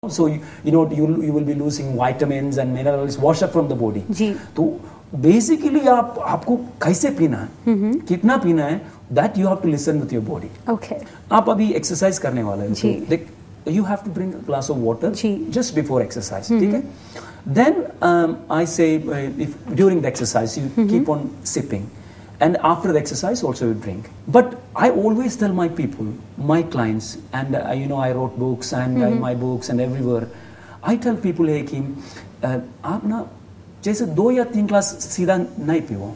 So you will be losing vitamins and minerals, wash up from the body. जी. तो basically आपको कैसे पीना है, कितना पीना है, that you have to listen with your body. Okay. आप अभी एक्सरसाइज करने वाले हो, जी. तो देख, you have to bring a glass of water ji. just before exercise. ठीक है? Then I say if during the exercise you keep on sipping. And after the exercise also you drink. But I always tell my people, my clients, and I wrote books and in my books and everywhere, I tell people, hey Kim, आप ना जैसे 2 या 3 glass सीधा नहीं पियो.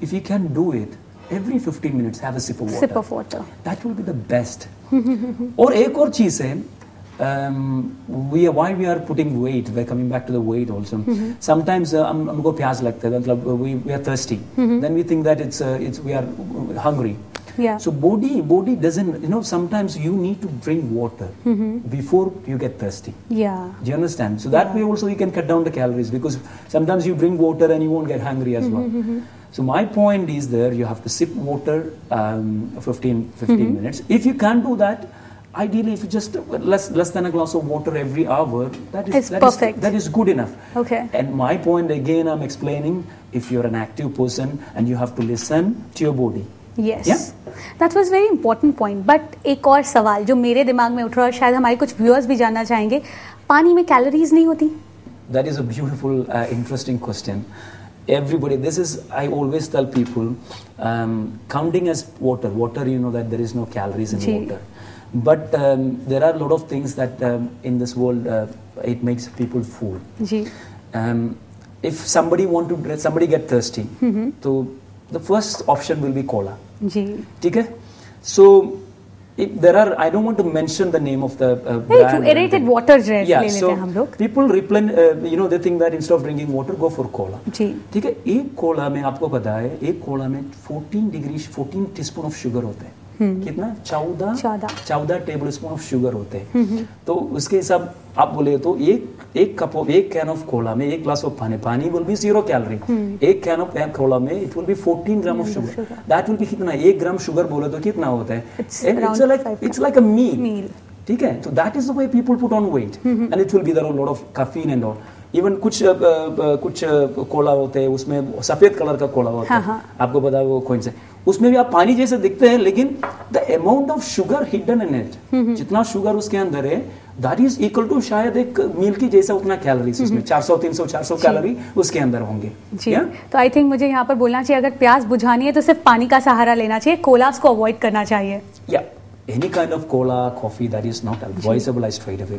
If you can do it, every 15 minutes have a sip of water. Sip of water. That will be the best. और एक और चीज है, why we are putting weight, we're coming back to the weight also. Sometimes हमको प्यास लगता है, मतलब we are thirsty. Then we think that it's we are hungry. Yeah. So body doesn't, sometimes you need to drink water before you get thirsty. Yeah. Do you understand? So that way also you can cut down the calories, because sometimes you drink water and you won't get hungry as well. So my point is there, you have to sip water 15 minutes. If you can't do that, ideally, if you just less than a glass of water every hour, that is perfect. That is good enough. Okay. And my point again, I'm explaining, if you're an active person and you have to listen to your body. Yes. Yeah? That was very important point. But एक और सवाल जो मेरे दिमाग में उठ रहा है, शायद हमारे कुछ व्यूअर्स भी जानना चाहेंगे, पानी में कैलोरीज नहीं होती? That is a beautiful, interesting question. Everybody, I always tell people, counting as water, you know that there is no calories in water. But there are a lot of things that in this world it makes people full. Ji. If somebody get thirsty, so the first option will be cola. जी. ठीक है? So if there are, I don't want to mention the name of the brand. Aerated water ले लेते so हैं हम लोग. People they think that instead of drinking water, go for cola. जी. ठीक है? एक कोला में आपको पता है, एक कोला में 14 टीस्पून ऑफ शुगर होते हैं. कितना? 14 टेबल स्पून ऑफ शुगर होते हैं. तो उसके हिसाब आप बोले तो एक कैन ऑफ कोला में 1 ग्लास ऑफ पानी will be 0 कैलोरी. एक कैन ऑफ कोला में it will be 14 gram of sugar. That will be कितना? 1 ग्राम शुगर बोले तो कितना होता है? It's like a meal. ठीक है? So that is the way people put on weight. And it will be there a lot of caffeine and all. Even कुछ Cola होते हैं, उसमें सफेद कलर का कोला होता है. आपको पता है वो कौन से? उसमें भी आप पानी जैसे दिखते हैं, लेकिन the amount of sugar hidden in it, जितना शुगर उसके अंदर है, दैट इज इक्वल टू शायद एक मील की जैसा उतना कैलोरीज उसमें 400 कैलोरी उसके अंदर होंगे. तो आई थिंक मुझे यहाँ पर बोलना चाहिए, अगर प्यास बुझानी है तो सिर्फ पानी का सहारा लेना चाहिए, कोलास को अवॉइड करना चाहिए. Any kind of Cola, coffee, that is not advisable. I straight away